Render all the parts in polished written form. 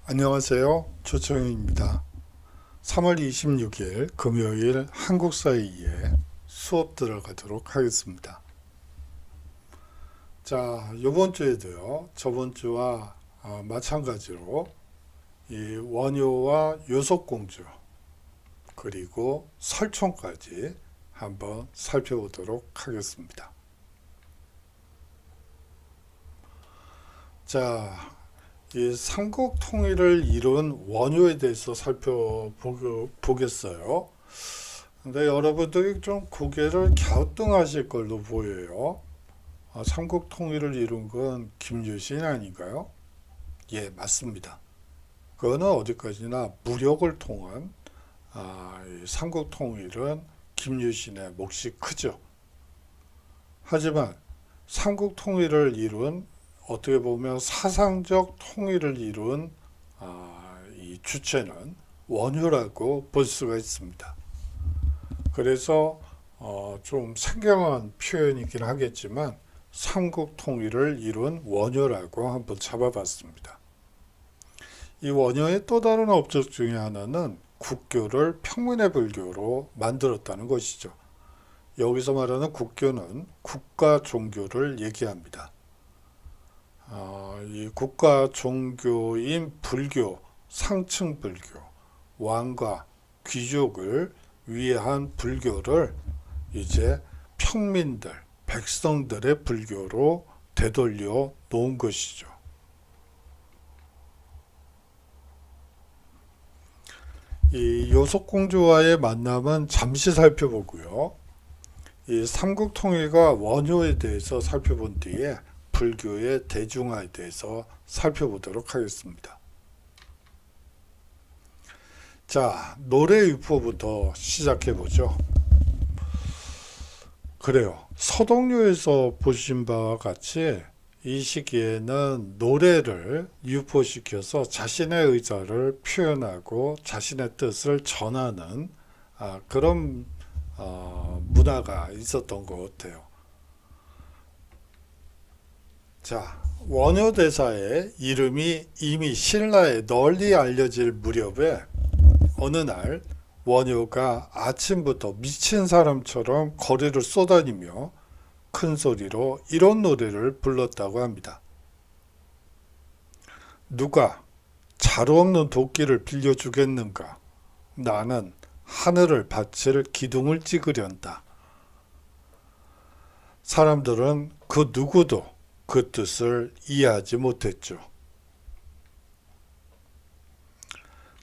안녕하세요. 조정현입니다. 3월 26일 금요일 한국사에 의해 수업 들어가도록 하겠습니다. 자, 이번 주에도요, 저번 주와 마찬가지로 이 원효와 요속공주 그리고 설총까지 한번 살펴보도록 하겠습니다. 자, 이 삼국 통일을 이룬 원효에 대해서 살펴보겠어요. 근데 여러분들이 좀 고개를 갸우뚱하실 걸로 보여요. 삼국 통일을 이룬 건 김유신 아닌가요? 예, 맞습니다. 그거는 어디까지나 무력을 통한 이 삼국 통일은 김유신의 몫이 크죠. 하지만 삼국 통일을 이룬 어떻게 보면 사상적 통일을 이룬 이 주체는 원효라고 볼 수가 있습니다. 그래서 좀 생경한 표현이긴 하겠지만 삼국 통일을 이룬 원효라고 한번 잡아봤습니다. 이 원효의 또 다른 업적 중에 하나는 국교를 평민의 불교로 만들었다는 것이죠. 여기서 말하는 국교는 국가 종교를 얘기합니다. 이 국가 종교인 불교, 상층 불교, 왕과 귀족을 위한 불교를 이제 평민들, 백성들의 불교로 되돌려 놓은 것이죠. 이 요속공주와의 만남은 잠시 살펴보고요. 이 삼국통일과 원효에 대해서 살펴본 뒤에 불교의 대중화에 대해서 살펴보도록 하겠습니다. 자, 노래 유포부터 시작해보죠. 그래요. 서동요에서 보신 바와 같이 이 시기에는 노래를 유포시켜서 자신의 의사를 표현하고 자신의 뜻을 전하는 그런 문화가 있었던 것 같아요. 자, 원효대사의 이름이 이미 신라에 널리 알려질 무렵에 어느 날 원효가 아침부터 미친 사람처럼 거리를 쏘다니며 큰 소리로 이런 노래를 불렀다고 합니다. 누가 자루 없는 도끼를 빌려주겠는가? 나는 하늘을 바칠 기둥을 찍으련다. 사람들은 그 누구도 그 뜻을 이해하지 못했죠.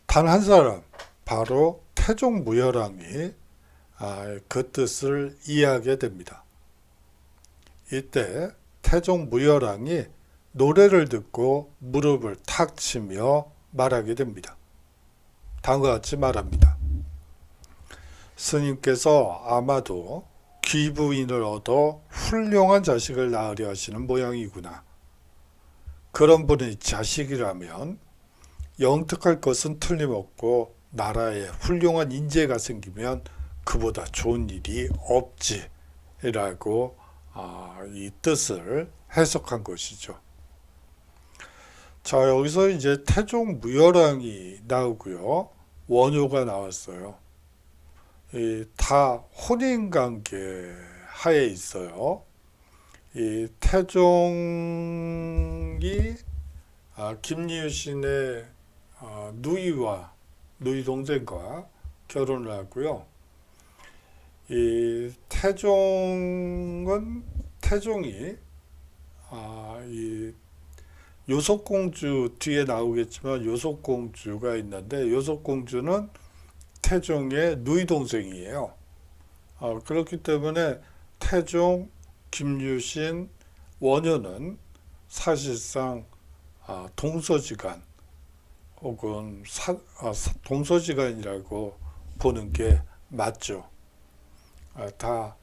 단 한 사람, 바로 태종무열왕이 그 뜻을 이해하게 됩니다. 이때 태종무열왕이 노래를 듣고 무릎을 탁 치며 말하게 됩니다. 다음과 같이 말합니다. 스님께서 아마도 귀부인을 얻어 훌륭한 자식을 낳으려 하시는 모양이구나. 그런 분의 자식이라면 영특할 것은 틀림없고 나라에 훌륭한 인재가 생기면 그보다 좋은 일이 없지 라고 이 뜻을 해석한 것이죠. 자, 여기서 이제 태종무열왕이 나오고요. 원효가 나왔어요. 다 혼인관계 하에 있어요. 이 태종이 김유신의 누이 동생과 결혼을 하고요. 이 태종이 이 요속공주 뒤에 나오겠지만 요속공주가 있는데 요속공주는 태종의 누이 동생이에요. 그렇기 때문에 태종, 김유신, 원효는 사실상 동서지간 혹은 동서지간이라고 보는 게 맞죠. 다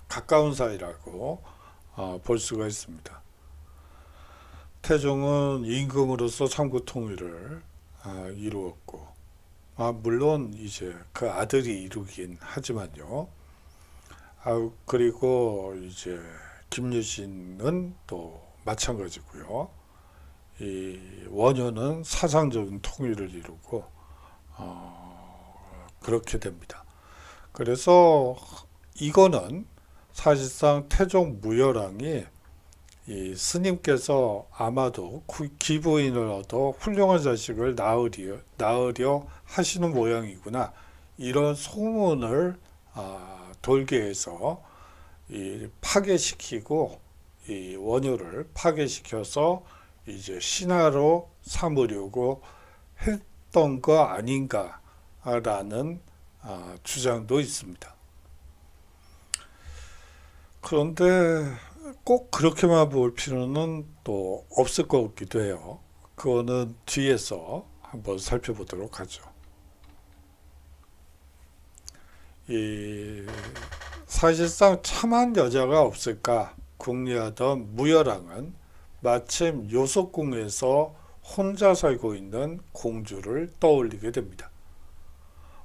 가까운 사이라고 볼 수가 있습니다. 태종은 임금으로서 삼국 통일을 이루었고, 물론 이제 그 아들이 이루긴 하지만요. 그리고 이제 김유신은 또 마찬가지고요. 이 원효는 사상적인 통일을 이루고 그렇게 됩니다. 그래서 이거는 사실상 태종 무열왕이 이 스님께서 아마도 기부인을 얻어 훌륭한 자식을 낳으려 하시는 모양이구나, 이런 소문을 돌게 해서 이 파괴시키고 이 원효를 파괴시켜서 이제 신하로 삼으려고 했던 거 아닌가라는 주장도 있습니다. 그런데 꼭 그렇게만 볼 필요는 또 없을 것 같기도 해요. 그거는 뒤에서 한번 살펴보도록 하죠. 사실상 참한 여자가 없을까 궁리하던 무열왕은 마침 요속궁에서 혼자 살고 있는 공주를 떠올리게 됩니다.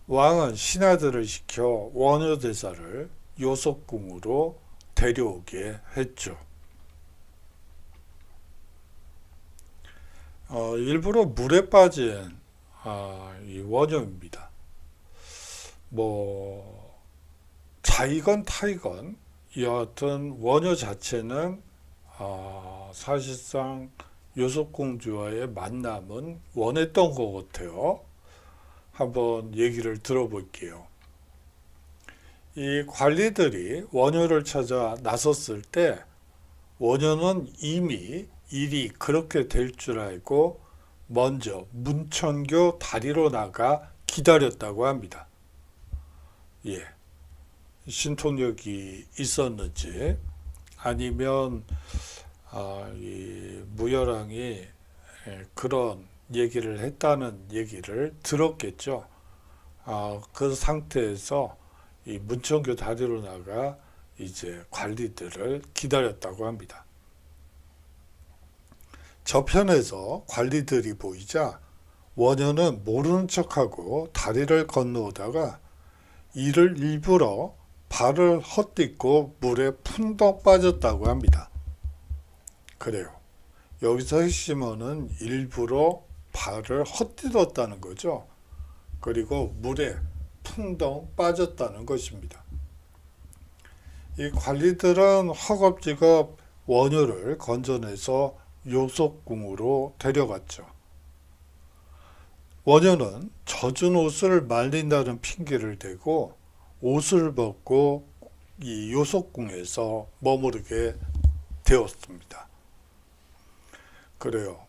왕은 신하들을 시켜 원효대사를 요속궁으로 데려오게 했죠. 일부러 물에 빠진 이 원효입니다. 뭐 자이건 타이건 여하튼 원효 자체는 사실상 요속공주와의 만남은 원했던 것 같아요. 한번 얘기를 들어볼게요. 이 관리들이 원효를 찾아 나섰을 때 원효는 이미 일이 그렇게 될 줄 알고 먼저 문천교 다리로 나가 기다렸다고 합니다. 예, 신통력이 있었는지 아니면 이 무열왕이 그런 얘기를 했다는 얘기를 들었겠죠. 그 상태에서 이 문천교 다리로 나가 이제 관리들을 기다렸다고 합니다. 저편에서 관리들이 보이자 원효는 모르는 척하고 다리를 건너오다가 이를 일부러 발을 헛디고 물에 풍덩 빠졌다고 합니다. 그래요. 여기서 핵심어는 일부러 발을 헛디뎠다는 거죠. 그리고 물에 풍덩 빠졌다는 것입니다. 이 관리들은 허겁지겁 원효를 건져내서 요속궁으로 데려갔죠. 원효는 젖은 옷을 말린다는 핑계를 대고 옷을 벗고 이 요속궁에서 머무르게 되었습니다. 그래요.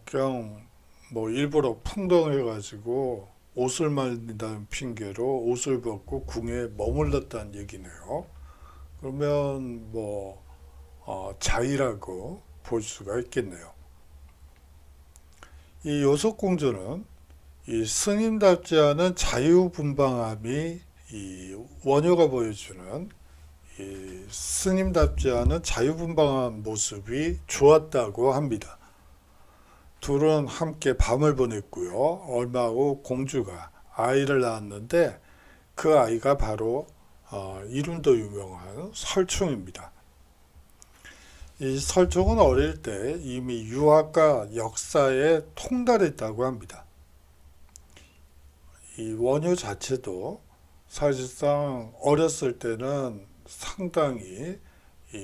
그냥 뭐 일부러 풍덩해가지고 옷을 말린다는 핑계로 옷을 벗고 궁에 머물렀다는 얘기네요. 그러면 뭐 자의라고 볼 수가 있겠네요. 이 요속공주는 이 스님답지 않은 자유분방함이 이 원효가 보여주는 이 스님답지 않은 자유분방한 모습이 좋았다고 합니다. 둘은 함께 밤을 보냈고요. 얼마 후 공주가 아이를 낳았는데 그 아이가 바로 이름도 유명한 설총입니다. 이 설총은 어릴 때 이미 유학과 역사에 통달했다고 합니다. 이 원효 자체도 사실상 어렸을 때는 상당히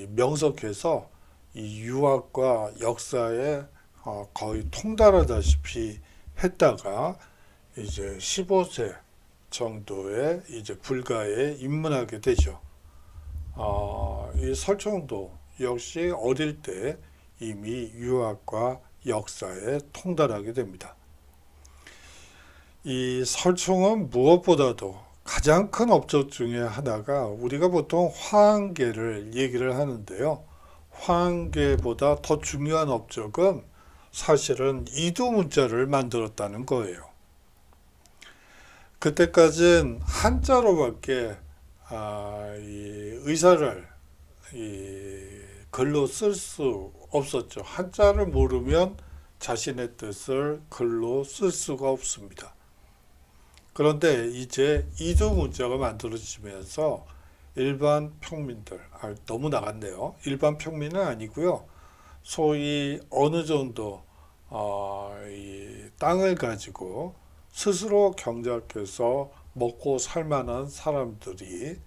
명석해서 이 유학과 역사에 거의 통달하다시피 했다가 이제 15세 정도의 이제 불가에 입문하게 되죠. 이 설총도 역시 어릴 때 이미 유학과 역사에 통달하게 됩니다. 이 설총은 무엇보다도 가장 큰 업적 중에 하나가 우리가 보통 화환계를 얘기를 하는데요. 화환계보다 더 중요한 업적은 사실은 이두문자를 만들었다는 거예요. 그때까지는 한자로밖에 이 의사를 글로 쓸 수 없었죠. 한자를 모르면 자신의 뜻을 글로 쓸 수가 없습니다. 그런데 이제 이두문자가 만들어지면서 일반 평민들, 너무 나갔네요. 일반 평민은 아니고요. 소위 어느 정도 이 땅을 가지고 스스로 경작해서 먹고 살 만한 사람들이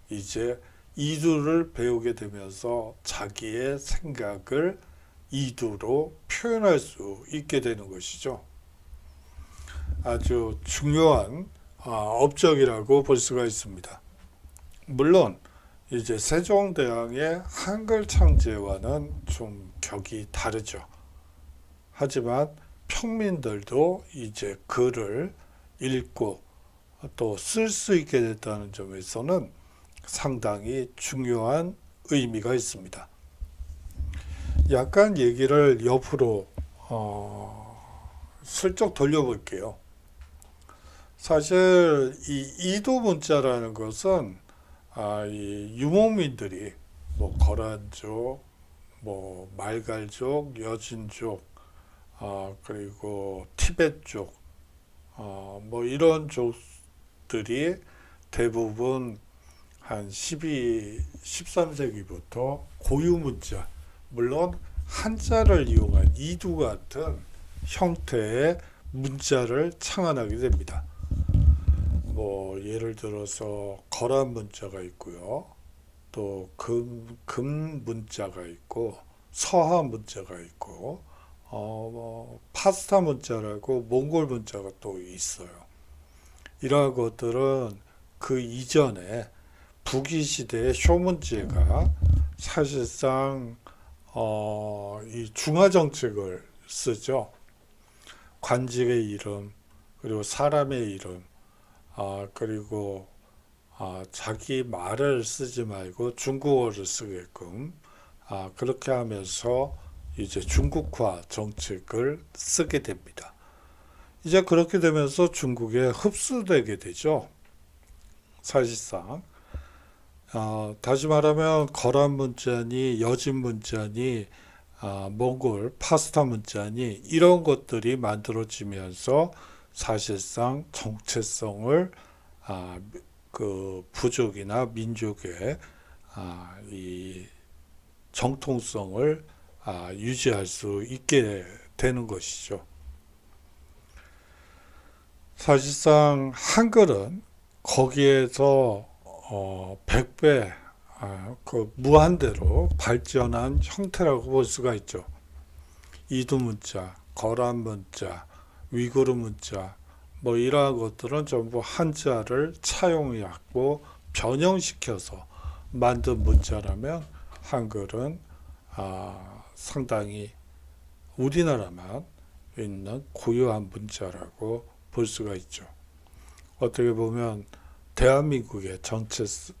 이제 이두를 배우게 되면서 자기의 생각을 이두로 표현할 수 있게 되는 것이죠. 아주 중요한 업적이라고 볼 수가 있습니다. 물론 이제 세종대왕의 한글 창제와는 좀 격이 다르죠. 하지만 평민들도 이제 글을 읽고 또 쓸 수 있게 됐다는 점에서는 상당히 중요한 의미가 있습니다. 약간 얘기를 옆으로 슬쩍 돌려볼게요. 사실 이 이도 문자라는 것은 이 유목민들이 뭐 거란족, 뭐 말갈족, 여진족, 그리고 티벳족, 뭐 이런 족들이 대부분 한 13세기부터 고유 문자, 물론 한자를 이용한 이두 같은 형태의 문자를 창안하게 됩니다. 뭐 예를 들어서 거란 문자가 있고요. 또 금 문자가 있고 서하 문자가 있고 뭐 파스타 문자라고 몽골 문자가 또 있어요. 이러한 것들은 그 이전에 북이 시대의 쇼문제가 사실상 이 중화 정책을 쓰죠. 관직의 이름, 그리고 사람의 이름, 그리고 자기 말을 쓰지 말고 중국어를 쓰게끔 그렇게 하면서 이제 중국화 정책을 쓰게 됩니다. 이제 그렇게 되면서 중국에 흡수되게 되죠. 사실상 다시 말하면 거란 문자니 여진 문자니 몽골 파스타 문자니 이런 것들이 만들어지면서 사실상 정체성을 그 부족이나 민족의 이 정통성을 유지할 수 있게 되는 것이죠. 사실상 한글은 거기에서 100배 그 무한대로 발전한 형태라고 볼 수가 있죠. 이두 문자, 거란 문자, 위구르 문자 뭐 이러한 것들은 전부 한자를 차용하고 변형시켜서 만든 문자라면 한글은 상당히 우리나라만 있는 고유한 문자라고 볼 수가 있죠. 어떻게 보면 대한민국의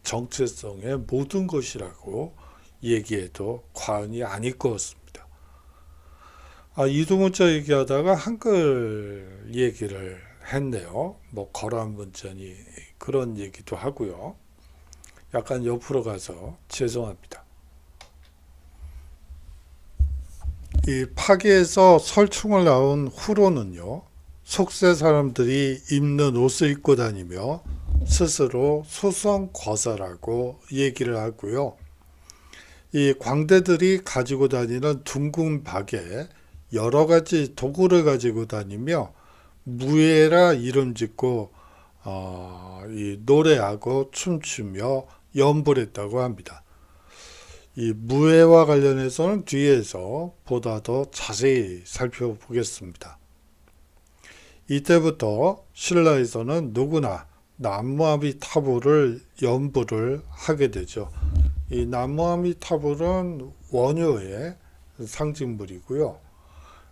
정체성의 모든 것이라고 얘기해도 과언이 아닐 것 같습니다. 이두문자 얘기하다가 한글 얘기를 했네요. 뭐 거란 문자니 그런 얘기도 하고요. 약간 옆으로 가서 죄송합니다. 이 파기에서 설충을 나온 후로는요. 속세 사람들이 입는 옷을 입고 다니며 스스로 소성거사라고 얘기를 하고요. 이 광대들이 가지고 다니는 둥근 박에 여러 가지 도구를 가지고 다니며 무예라 이름 짓고 이 노래하고 춤추며 연불 했다고 합니다. 이 무예와 관련해서는 뒤에서 보다 더 자세히 살펴보겠습니다. 이때부터 신라에서는 누구나 남무아미타불을 연불을 하게 되죠. 이 남무아미타불은 원효의 상징물이고요.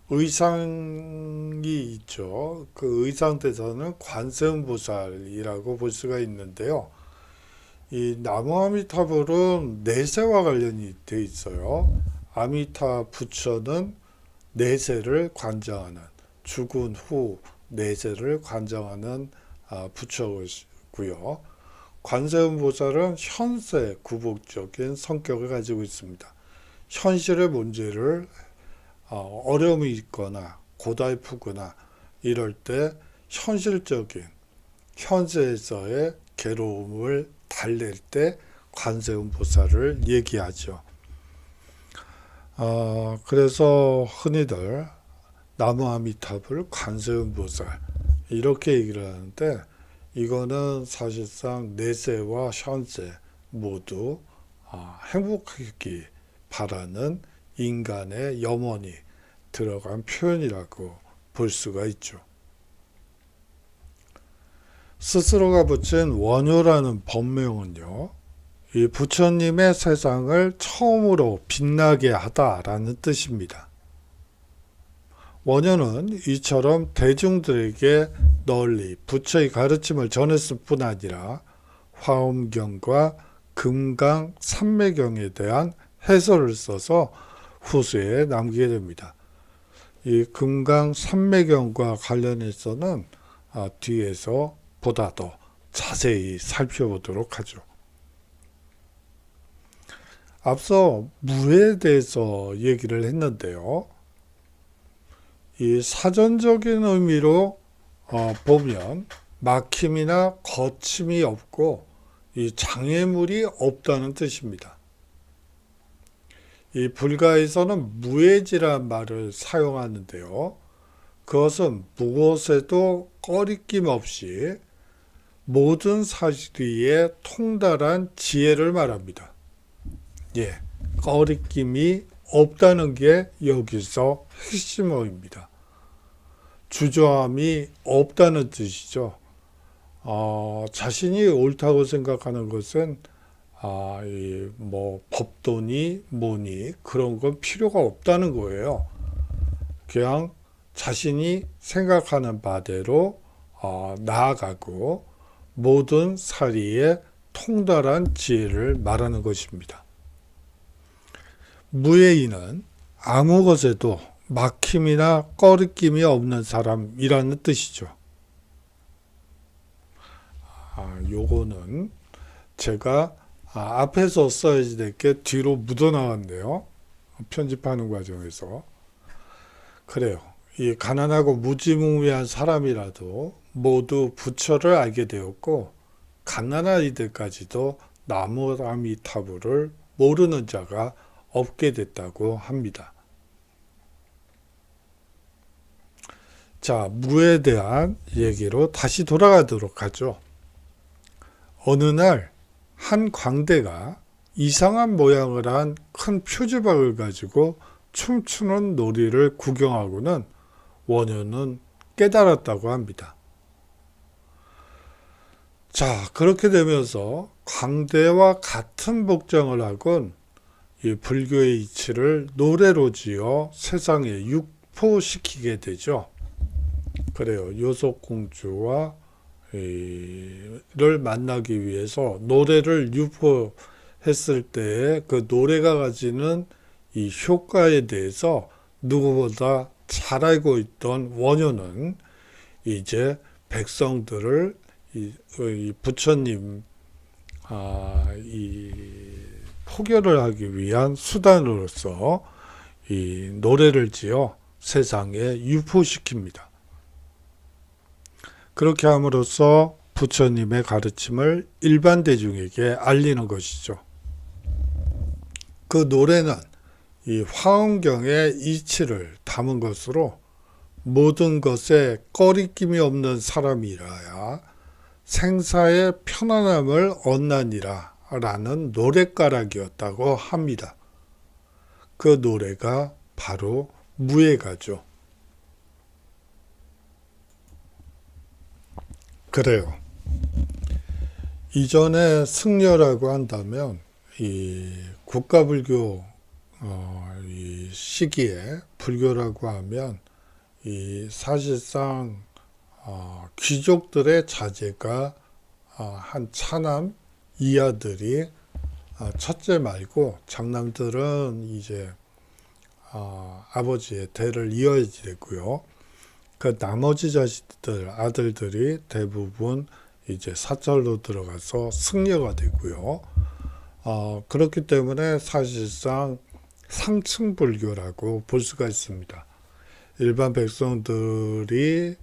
의상이 있죠. 그 의상대사는 관세음보살이라고 볼 수가 있는데요. 이 나무아미타불은 내세와 관련이 되어 있어요. 아미타 부처는 내세를 관장하는, 죽은 후 내세를 관장하는 부처고요. 관세음보살은 현세 구복적인 성격을 가지고 있습니다. 현실의 문제를 어려움이 있거나 고달프거나 이럴 때 현실적인 현세에서의 괴로움을 달랠 때 관세음보살을 얘기하죠. 그래서 흔히들 나무아미타불 관세음보살 이렇게 얘기를 하는데, 이거는 사실상 내세와 현세 모두 행복하기 바라는 인간의 염원이 들어간 표현이라고 볼 수가 있죠. 스스로가 붙인 원효라는 법명은요, 이 부처님의 세상을 처음으로 빛나게 하다라는 뜻입니다. 원효는 이처럼 대중들에게 널리 부처의 가르침을 전했을 뿐 아니라 화엄경과 금강 삼매경에 대한 해설을 써서 후세에 남기게 됩니다. 이 금강 삼매경과 관련해서는 뒤에서 보다 더 자세히 살펴보도록 하죠. 앞서 무에 대해서 얘기를 했는데요. 이 사전적인 의미로 보면 막힘이나 거침이 없고 이 장애물이 없다는 뜻입니다. 이 불가에서는 무해지란 말을 사용하는데요. 그것은 무엇에도 꺼리낌 없이 모든 사실에 통달한 지혜를 말합니다. 꺼리낌이 없다는 게 여기서 핵심어입니다. 주저함이 없다는 뜻이죠. 자신이 옳다고 생각하는 것은 법도니 뭐니 그런 건 필요가 없다는 거예요. 그냥 자신이 생각하는 바대로 나아가고 모든 사리에 통달한 지혜를 말하는 것입니다. 무예인은 아무 것에도 막힘이나 꺼리낌이 없는 사람이라는 뜻이죠. 요거는 제가 앞에서 써야 될 게 뒤로 묻어나왔네요. 편집하는 과정에서. 그래요. 이 가난하고 무지무지한 사람이라도 모두 부처를 알게 되었고, 갓난아이들까지도 나무아미타불을 모르는 자가 없게 됐다고 합니다. 자, 무에 대한 얘기로 다시 돌아가도록 하죠. 어느 날 한 광대가 이상한 모양을 한 큰 표지박을 가지고 춤추는 놀이를 구경하고는 원효는 깨달았다고 합니다. 자, 그렇게 되면서 광대와 같은 복장을 하곤 이 불교의 이치를 노래로 지어 세상에 유포시키게 되죠. 그래요. 요속공주와 를 만나기 위해서 노래를 유포했을 때 그 노래가 가지는 이 효과에 대해서 누구보다 잘 알고 있던 원효는 이제 백성들을 이 부처님 이 포교를 하기 위한 수단으로서 이 노래를 지어 세상에 유포시킵니다. 그렇게 함으로써 부처님의 가르침을 일반 대중에게 알리는 것이죠. 그 노래는 이 화엄경의 이치를 담은 것으로 모든 것에 꺼리낌이 없는 사람이라야 생사의 편안함을 얻나니라 라는 노랫가락이었다고 합니다. 그 노래가 바로 무예가죠. 그래요. 이전에 승려라고 한다면 이 국가불교 이 시기에 불교라고 하면 이 사실상 귀족들의 자제가 한 차남 이하들이 첫째 말고 장남들은 이제 아버지의 대를 이어야 되고요. 그 나머지 자식들, 아들들이 대부분 이제 사찰로 들어가서 승려가 되고요. 그렇기 때문에 사실상 상층불교라고 볼 수가 있습니다. 일반 백성들이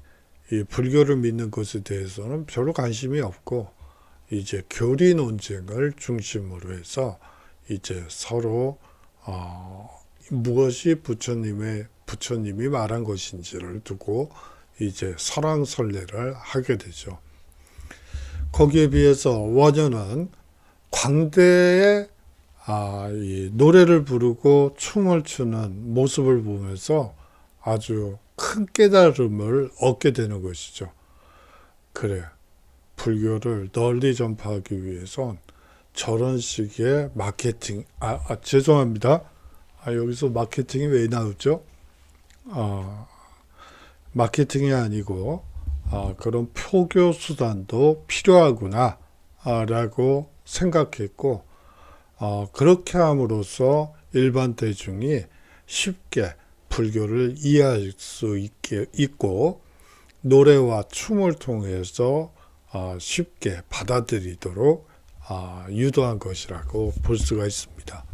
이 불교를 믿는 것에 대해서는 별로 관심이 없고, 이제 교리 논쟁을 중심으로 해서 이제 서로 무엇이 부처님이 말한 것인지를 두고 이제 설왕설래를 하게 되죠. 거기에 비해서 원효는 광대에 이 노래를 부르고 춤을 추는 모습을 보면서 아주 큰 깨달음을 얻게 되는 것이죠. 그래, 불교를 널리 전파하기 위해선 저런 식의 마케팅, 죄송합니다. 여기서 마케팅이 왜 나오죠? 마케팅이 아니고 그런 표교 수단도 필요하구나 라고 생각했고, 그렇게 함으로써 일반 대중이 쉽게 불교를 이해할 수 있고 노래와 춤을 통해서 쉽게 받아들이도록 유도한 것이라고 볼 수가 있습니다.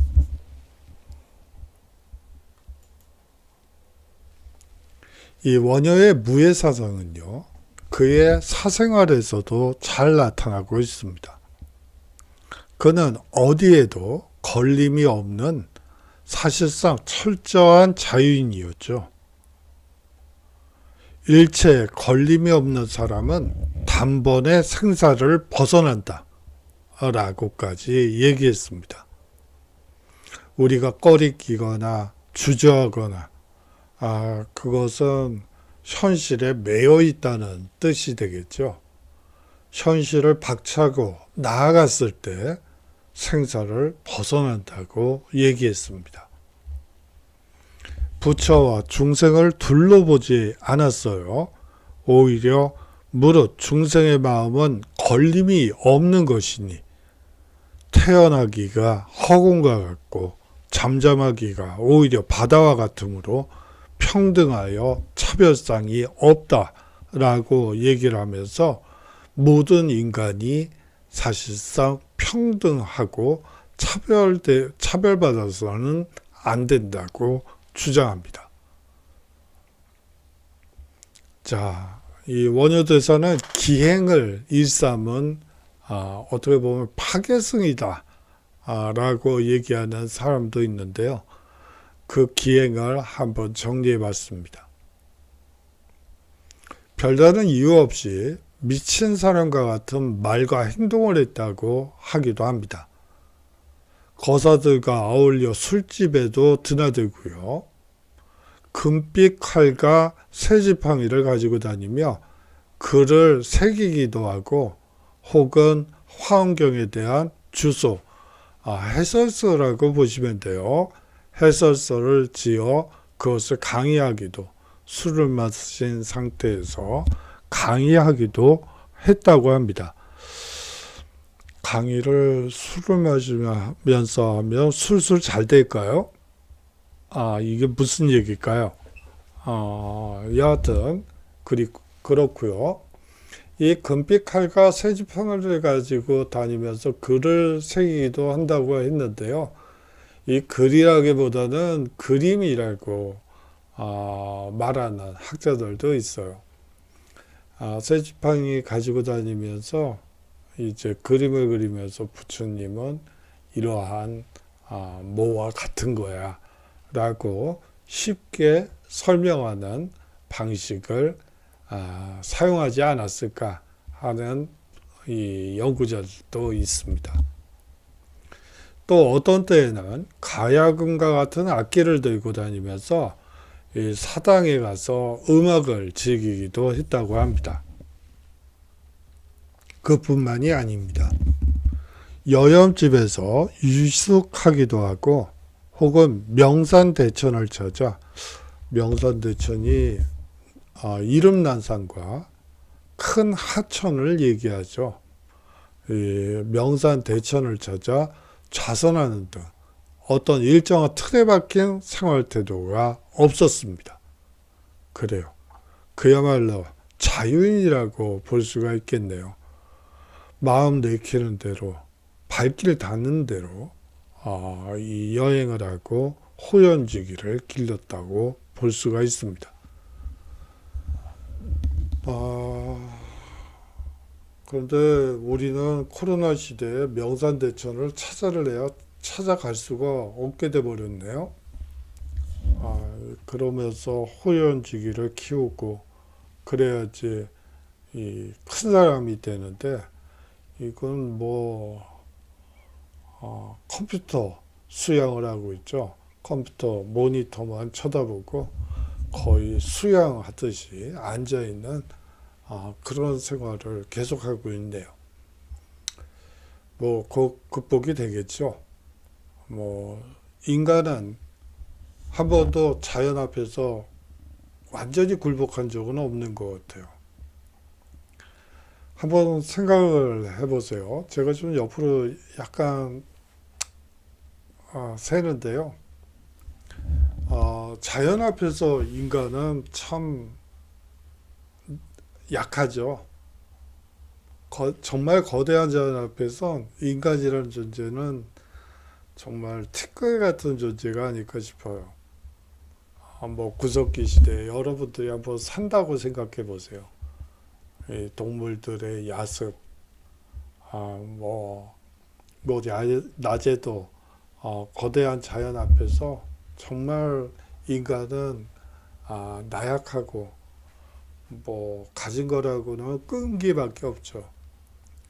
이 원효의 무예사상은요, 그의 사생활에서도 잘 나타나고 있습니다. 그는 어디에도 걸림이 없는 사실상 철저한 자유인이었죠. 일체에 걸림이 없는 사람은 단번에 생사를 벗어난다 라고까지 얘기했습니다. 우리가 꺼리끼거나 주저하거나 그것은 현실에 매여 있다는 뜻이 되겠죠. 현실을 박차고 나아갔을 때 생사를 벗어난다고 얘기했습니다. 부처와 중생을 둘러보지 않았어요. 오히려 무릇 중생의 마음은 걸림이 없는 것이니 태어나기가 허공과 같고 잠잠하기가 오히려 바다와 같으므로 평등하여 차별상이 없다라고 얘기를 하면서 모든 인간이 사실상 평등하고 차별받아서는 안 된다고 주장합니다. 자, 이 원효대사는 기행을 일삼은 어떻게 보면 파괴승이다 라고 얘기하는 사람도 있는데요. 그 기행을 한번 정리해 봤습니다. 별다른 이유 없이 미친 사람과 같은 말과 행동을 했다고 하기도 합니다. 거사들과 어울려 술집에도 드나들고요. 금빛 칼과 새지팡이를 가지고 다니며 글을 새기기도 하고 혹은 화엄경에 대한 주소, 해설서라고 보시면 돼요. 해설서를 지어 그것을 강의하기도, 술을 마신 상태에서 강의하기도 했다고 합니다. 강의를 술을 마시면서 하면 술술 잘 될까요? 이게 무슨 얘기일까요? 여하튼 그렇고요. 이 금빛 칼과 새지팡이를 가지고 다니면서 글을 새기기도 한다고 했는데요. 이 글이라기보다는 그림이라고 말하는 학자들도 있어요. 새지팡이 가지고 다니면서 이제 그림을 그리면서 부처님은 이러한 뭐와 같은 거야 라고 쉽게 설명하는 방식을 사용하지 않았을까 하는 이 연구자들도 있습니다. 또 어떤 때에는 가야금과 같은 악기를 들고 다니면서 이 사당에 가서 음악을 즐기기도 했다고 합니다. 그뿐만이 아닙니다. 여염집에서 유숙하기도 하고 혹은 명산대천을 찾아, 명산대천이 이름난산과 큰 하천을 얘기하죠. 이 명산대천을 찾아 좌선하는 등 어떤 일정한 틀에 박힌 생활 태도가 없었습니다. 그래요. 그야말로 자유인이라고 볼 수가 있겠네요. 마음 내키는 대로, 발길 닿는 대로 이 여행을 하고 호연지기를 길렀다고 볼 수가 있습니다. 그런데 우리는 코로나 시대에 명산대천을 찾아갈 수가 없게 돼 버렸네요. 그러면서 호연지기를 키우고 그래야지 이 큰 사람이 되는데 이건 뭐 컴퓨터 수양을 하고 있죠. 컴퓨터 모니터만 쳐다보고 거의 수양하듯이 앉아있는 그런 생활을 계속하고 있네요. 뭐 극복이 되겠죠. 뭐 인간은 한 번도 자연 앞에서 완전히 굴복한 적은 없는 것 같아요. 한번 생각을 해보세요. 제가 좀 옆으로 약간 새는데요. 자연 앞에서 인간은 참 약하죠. 정말 거대한 자연 앞에서 인간이라는 존재는 정말 티끌 같은 존재가 아닐까 싶어요. 뭐 구석기 시대에 여러분들이 한번 산다고 생각해 보세요. 이 동물들의 야습, 낮에도 거대한 자연 앞에서 정말 인간은 나약하고 뭐 가진 거라고는 끈기밖에 없죠.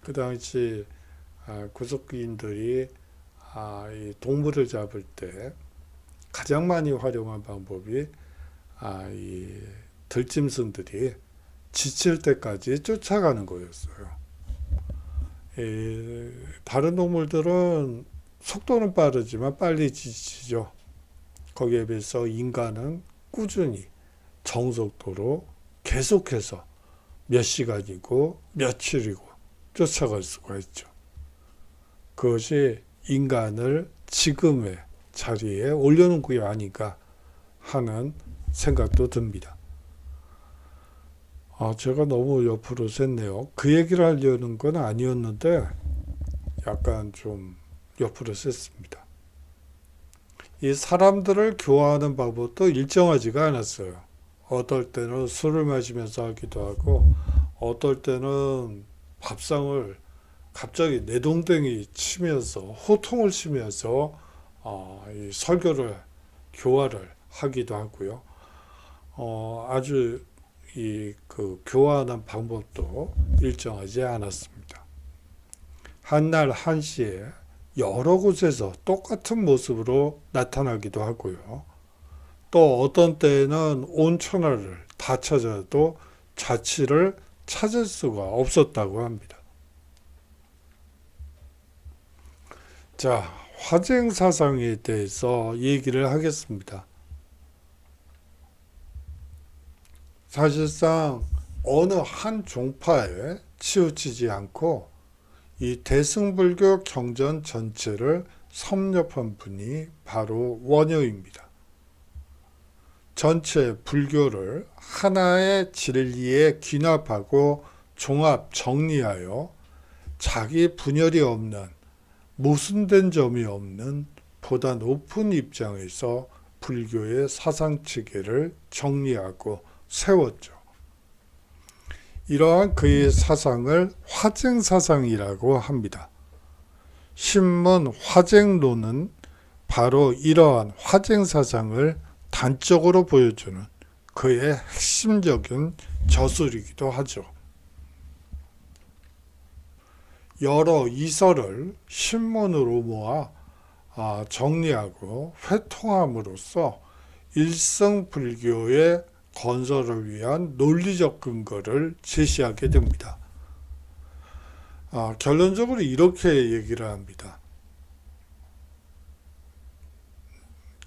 그 당시 구석기인들이 이 동물을 잡을 때 가장 많이 활용한 방법이 이 들짐승들이 지칠 때까지 쫓아가는 거였어요. 다른 동물들은 속도는 빠르지만 빨리 지치죠. 거기에 비해서 인간은 꾸준히 정속도로 계속해서 몇 시간이고 며칠이고 쫓아갈 수가 있죠. 그것이 인간을 지금의 자리에 올려놓은 게 아닌가 하는 생각도 듭니다. 제가 너무 옆으로 샜네요. 그 얘기를 하려는 건 아니었는데 약간 좀 옆으로 샜습니다. 이 사람들을 교화하는 방법도 일정하지가 않았어요. 어떨 때는 술을 마시면서 하기도 하고 어떨 때는 밥상을 갑자기 내동댕이 치면서 호통을 치면서 이 설교를 교화를 하기도 하고요. 아주 그 교화하는 방법도 일정하지 않았습니다. 한날 한시에 여러 곳에서 똑같은 모습으로 나타나기도 하고요. 또 어떤 때에는 온 천하를 다 찾아도 자취를 찾을 수가 없었다고 합니다. 자, 화쟁 사상에 대해서 얘기를 하겠습니다. 사실상 어느 한 종파에 치우치지 않고 이 대승불교 경전 전체를 섭렵한 분이 바로 원효입니다. 전체 불교를 하나의 진리에 귀납하고 종합 정리하여 자기 분열이 없는 모순된 점이 없는 보다 높은 입장에서 불교의 사상체계를 정리하고 세웠죠. 이러한 그의 사상을 화쟁사상이라고 합니다. 신문 화쟁론은 바로 이러한 화쟁사상을 단적으로 보여주는 그의 핵심적인 저술이기도 하죠. 여러 이설을 신문으로 모아 정리하고 회통함으로써 일성불교의 건설을 위한 논리적 근거를 제시하게 됩니다. 결론적으로 이렇게 얘기를 합니다.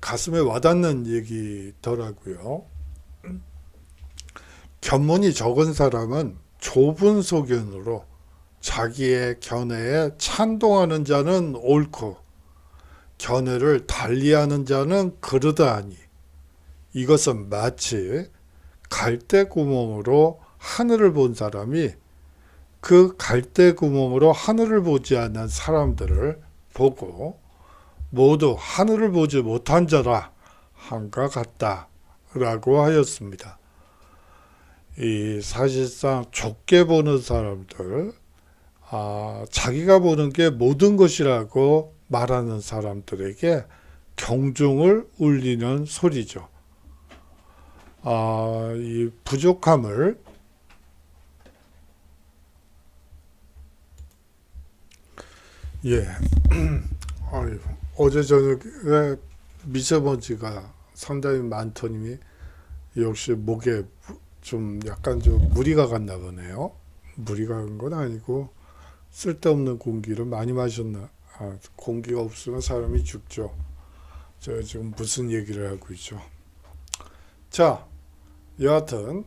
가슴에 와닿는 얘기더라고요. 견문이 적은 사람은 좁은 소견으로 자기의 견해에 찬동하는 자는 옳고 견해를 달리하는 자는 그르다하니 이것은 마치 갈대구멍으로 하늘을 본 사람이 그 갈대구멍으로 하늘을 보지 않는 사람들을 보고 모두 하늘을 보지 못한 자라 한가 같다라고 하였습니다. 이 사실상 좁게 보는 사람들, 자기가 보는 게 모든 것이라고 말하는 사람들에게 경종을 울리는 소리죠. 이 부족함을 예, 아유, 어제 저녁에 미세먼지가 상당히 많더니 역시 목에 좀 약간 좀 무리가 갔나 보네요. 무리가 간 건 아니고 쓸데없는 공기를 많이 마셨나. 공기가 없으면 사람이 죽죠. 제가 지금 무슨 얘기를 하고 있죠? 자, 여하튼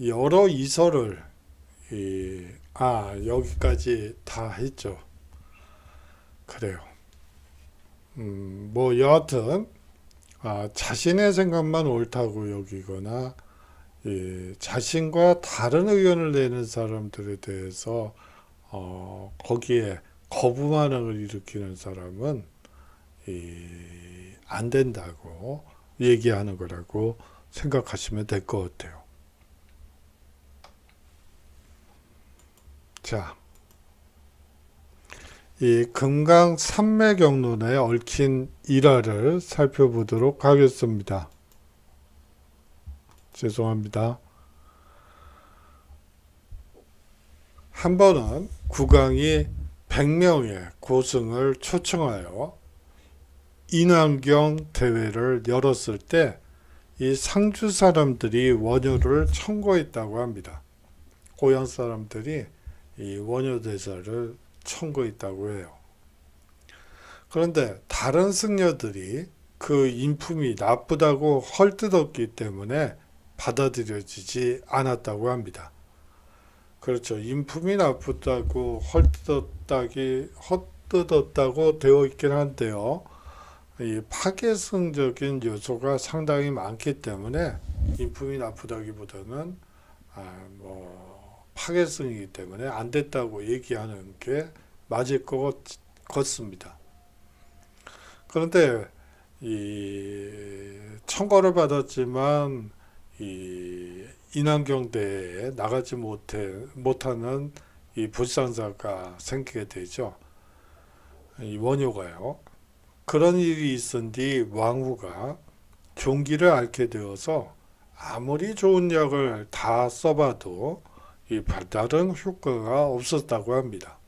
여러 이설을 여기까지 다 했죠. 그래요. 뭐 여하튼 자신의 생각만 옳다고 여기거나 자신과 다른 의견을 내는 사람들에 대해서 거기에 거부 반응을 일으키는 사람은 안 된다고 얘기하는 거라고 생각하시면 될 것 같아요. 자, 이 금강산맥경론에 얽힌 일화를 살펴보도록 하겠습니다. 죄송합니다. 한 번은 국왕이 100명의 고승을 초청하여 인왕경 대회를 열었을 때 이 상주 사람들이 원효를 청구했다고 합니다. 고향 사람들이 이 원효대사를 청구했다고 해요. 그런데 다른 승려들이 그 인품이 나쁘다고 헐뜯었기 때문에 받아들여지지 않았다고 합니다. 그렇죠. 인품이 나쁘다고 헛뜯었다고 되어 있긴 한데요. 이 파괴성적인 요소가 상당히 많기 때문에 인품이 나쁘다기보다는 파괴성이기 때문에 안 됐다고 얘기하는 게 맞을 것 같습니다. 그런데 이 청구를 받았지만 이 인왕경대에 나가지 못하는 이 불상사가 생기게 되죠. 이 원효가요. 그런 일이 있은 뒤 왕후가 종기를 앓게 되어서 아무리 좋은 약을 다 써봐도 이 별다른 효과가 없었다고 합니다.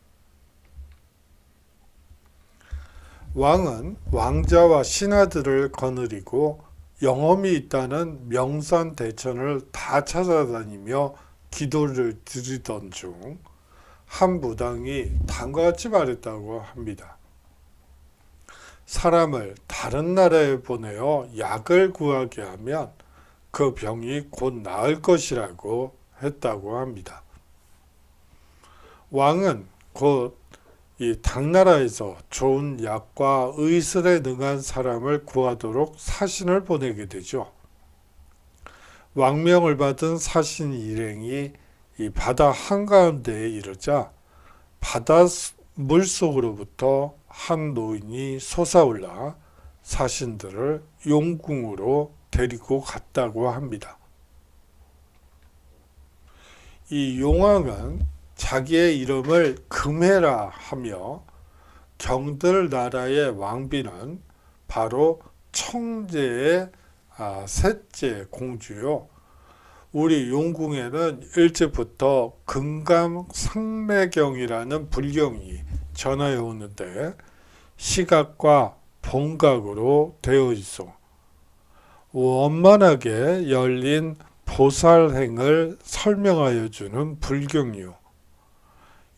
왕은 왕자와 신하들을 거느리고 영험이 있다는 명산대천을 다 찾아다니며 기도를 드리던 중 한 무당이 다음과 같이 말했다고 합니다. 사람을 다른 나라에 보내어 약을 구하게 하면 그 병이 곧 나을 것이라고 했다고 합니다. 왕은 곧 이 당나라에서 좋은 약과 의술에 능한 사람을 구하도록 사신을 보내게 되죠. 왕명을 받은 사신 일행이 이 바다 한가운데에 이르자 바다 물속으로부터 한 노인이 솟아올라 사신들을 용궁으로 데리고 갔다고 합니다. 이 용왕은 자기의 이름을 금해라 하며 경들 나라의 왕비는 바로 청제의 셋째 공주요. 우리 용궁에는 일찍부터 금강산매경이라는 불경이 전하여 오는데 시각과 본각으로 되어 있어 원만하게 열린 보살행을 설명하여 주는 불경이요.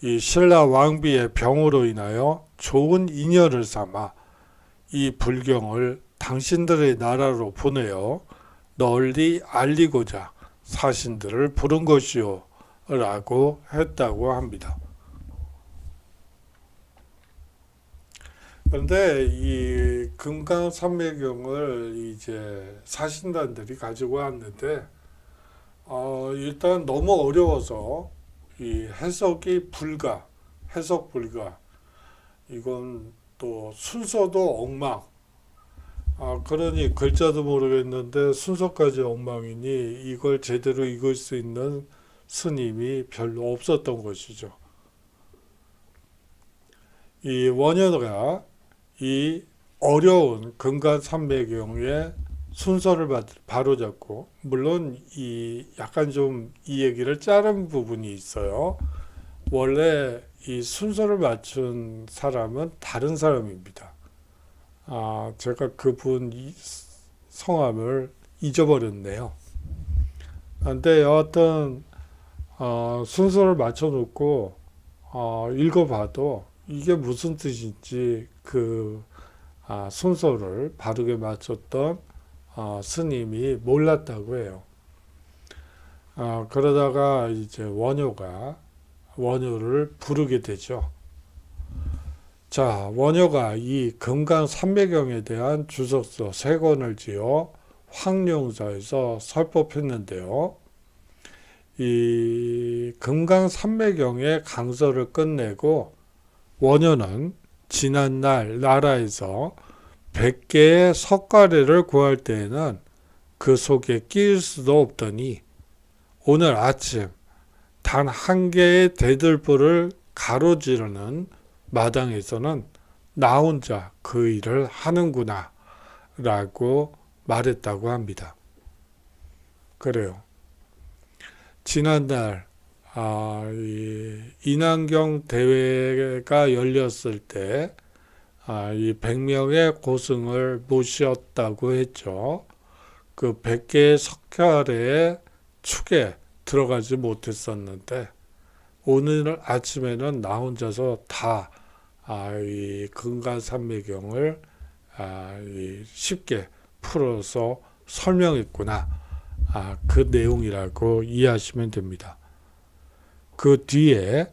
이 신라 왕비의 병으로 인하여 좋은 인연을 삼아 이 불경을 당신들의 나라로 보내어 널리 알리고자 사신들을 부른 것이요 라고 했다고 합니다. 그런데 이 금강산매경을 이제 사신단들이 가지고 왔는데 일단 너무 어려워서 이 해석 불가. 이건 또 순서도 엉망. 그러니 글자도 모르겠는데 순서까지 엉망이니 이걸 제대로 읽을 수 있는 스님이 별로 없었던 것이죠. 이 원효가 이 어려운 금강산매경에 순서를 바로잡고, 물론 이 약간 좀 이 얘기를 자른 부분이 있어요. 원래 이 순서를 맞춘 사람은 다른 사람입니다. 제가 그분 성함을 잊어버렸네요. 근데 여하튼 순서를 맞춰놓고 읽어봐도 이게 무슨 뜻인지 순서를 바르게 맞췄던 스님이 몰랐다고 해요. 그러다가 이제 원효를 부르게 되죠. 자, 원효가 이 금강산매경에 대한 주석서 3권을 지어 황룡사에서 설법했는데요. 이 금강산매경의 강서를 끝내고 원효는 지난날 나라에서 100개의 석가래를 구할 때에는 그 속에 끼일 수도 없더니 오늘 아침 단 한 개의 대들보를 가로지르는 마당에서는 나 혼자 그 일을 하는구나 라고 말했다고 합니다. 그래요. 지난날 이 인왕경 대회가 열렸을 때 이 100명의 고승을 모셨다고 했죠. 그 100개의 석가래의 축에 들어가지 못했었는데 오늘 아침에는 나 혼자서 다 이 금강산매경을 쉽게 풀어서 설명했구나. 그 내용이라고 이해하시면 됩니다. 그 뒤에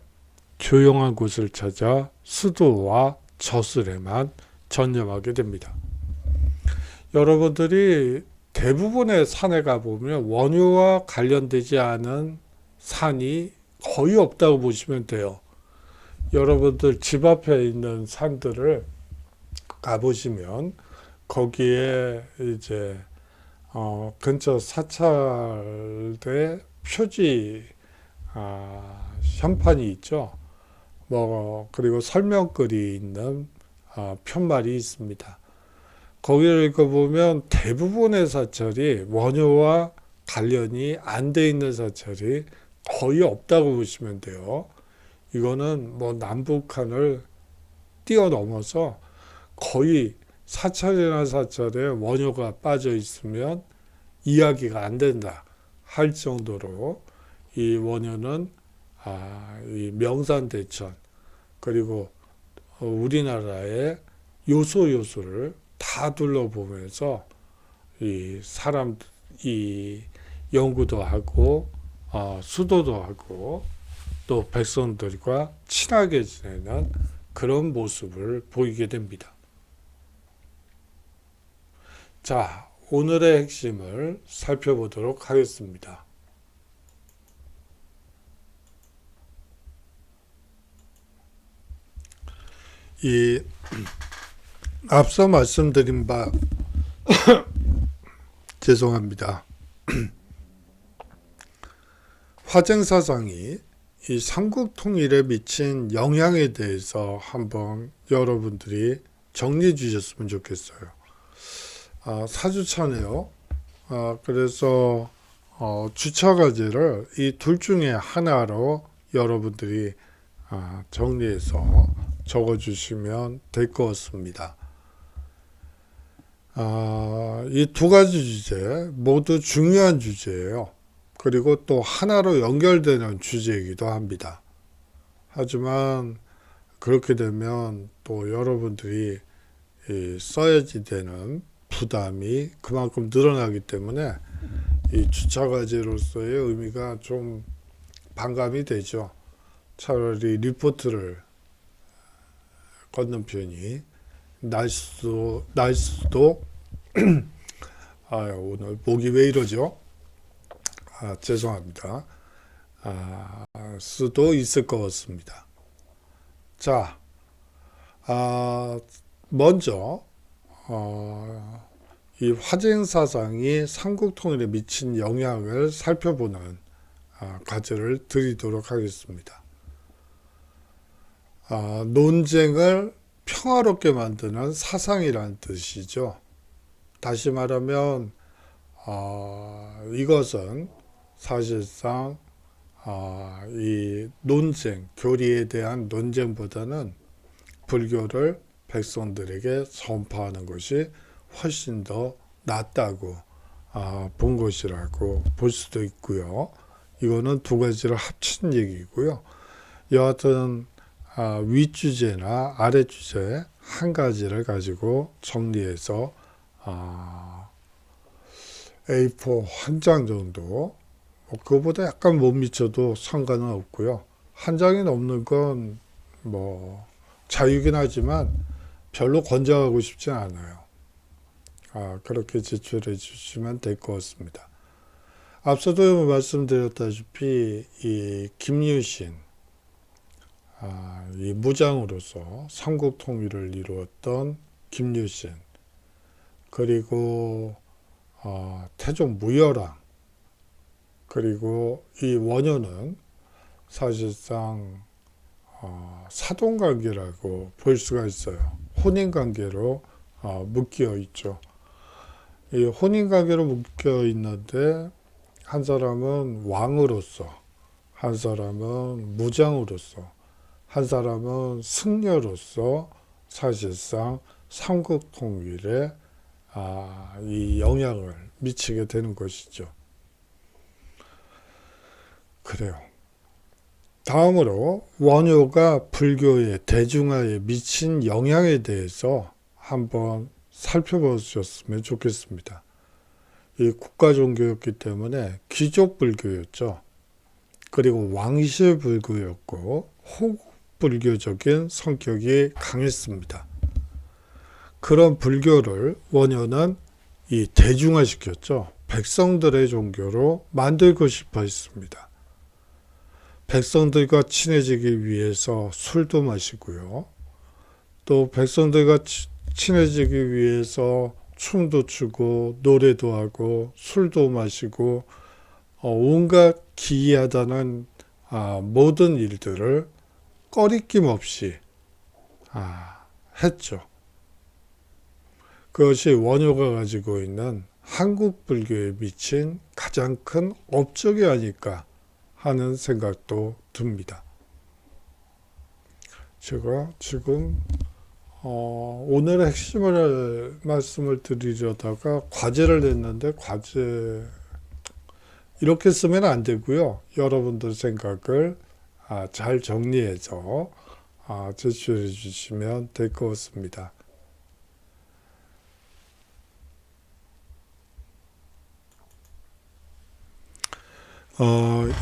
조용한 곳을 찾아 수도와 저술에만 전념하게 됩니다. 여러분들이 대부분의 산에 가보면 원효와 관련되지 않은 산이 거의 없다고 보시면 돼요. 여러분들 집 앞에 있는 산들을 가보시면 거기에 이제 근처 사찰의 표지 현판이 있죠. 그리고 설명글이 있는 편말이 있습니다. 거기를 읽어보면 대부분의 사찰이 원효와 관련이 안 돼 있는 사찰이 거의 없다고 보시면 돼요. 이거는 남북한을 뛰어넘어서 거의 사찰이나 사찰에 원효가 빠져 있으면 이야기가 안 된다 할 정도로 이 원효는 이 명산대천 그리고 우리나라의 요소를 다 둘러보면서 이 연구도 하고 수도도 하고 또 백성들과 친하게 지내는 그런 모습을 보이게 됩니다. 자, 오늘의 핵심을 살펴보도록 하겠습니다. 앞서 말씀드린 바 죄송합니다. 화쟁사상이 이 삼국통일에 미친 영향에 대해서 한번 여러분들이 정리해 주셨으면 좋겠어요. 사주차네요. 그래서 주차과제를 이 둘 중에 하나로 여러분들이 정리해서 적어주시면 될 것 같습니다. 이 두 가지 주제 모두 중요한 주제예요. 그리고 또 하나로 연결되는 주제이기도 합니다. 하지만 그렇게 되면 또 여러분들이 써야지 되는 부담이 그만큼 늘어나기 때문에 이 주차과제로서의 의미가 좀 반감이 되죠. 차라리 리포트를 걷는 편이 날 수도 오늘 목이 왜 이러죠? 죄송합니다. 수도 있을 것 같습니다. 자, 먼저 이 화쟁사상이 삼국통일에 미친 영향을 살펴보는 과제를 드리도록 하겠습니다. 논쟁을 평화롭게 만드는 사상이라는 뜻이죠. 다시 말하면 이것은 사실상 이 논쟁, 교리에 대한 논쟁보다는 불교를 백성들에게 선포하는 것이 훨씬 더 낫다고 본 것이라고 볼 수도 있고요. 이거는 두 가지를 합친 얘기고요. 여하튼 윗주제나 아랫주제 한 가지를 가지고 정리해서 A4 한 장 정도, 그거보다 약간 못 미쳐도 상관은 없고요. 한 장이 넘는 건 뭐 자유긴 하지만 별로 권장하고 싶지 않아요. 그렇게 제출해 주시면 될 것 같습니다. 앞서도 말씀드렸다시피 이 김유신, 이 무장으로서 삼국 통일을 이루었던 김유신, 그리고 태종 무열왕, 그리고 이 원효는 사실상 사돈관계라고 볼 수가 있어요. 혼인관계로 묶여 있죠. 이 혼인관계로 묶여 있는데 한 사람은 왕으로서, 한 사람은 무장으로서, 한 사람은 승려로서 사실상 삼국 통일에 이 영향을 미치게 되는 것이죠. 그래요. 다음으로 원효가 불교의 대중화에 미친 영향에 대해서 한번 살펴보셨으면 좋겠습니다. 이 국가 종교였기 때문에 귀족 불교였죠. 그리고 왕실 불교였고 호국 불교적인 성격이 강했습니다. 그런 불교를 원효는 이 대중화시켰죠. 백성들의 종교로 만들고 싶어 했습니다. 백성들과 친해지기 위해서 술도 마시고요. 또 백성들과 친해지기 위해서 춤도 추고 노래도 하고 술도 마시고 온갖 기이하다는 모든 일들을 꺼리낌 없이 했죠. 그것이 원효가 가지고 있는 한국 불교에 미친 가장 큰 업적이 아닐까 하는 생각도 듭니다. 제가 지금 오늘의 핵심을 말씀을 드리려다가 과제를 냈는데 과제 이렇게 쓰면 안 되고요. 여러분들 생각을 잘 정리해서 제출해 주시면 될 것 같습니다.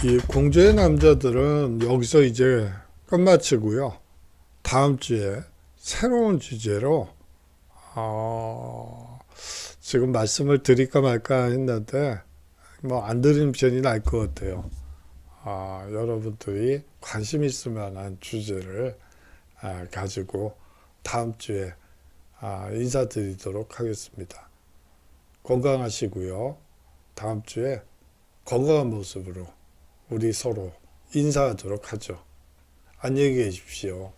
이 공주의 남자들은 여기서 이제 끝마치고요. 다음 주에 새로운 주제로 지금 말씀을 드릴까 말까 했는데 뭐 안 드리는 편이 나을 것 같아요. 여러분들이 관심 있을 만한 주제를 가지고 다음 주에 인사드리도록 하겠습니다. 건강하시고요. 다음 주에 건강한 모습으로 우리 서로 인사하도록 하죠. 안녕히 계십시오.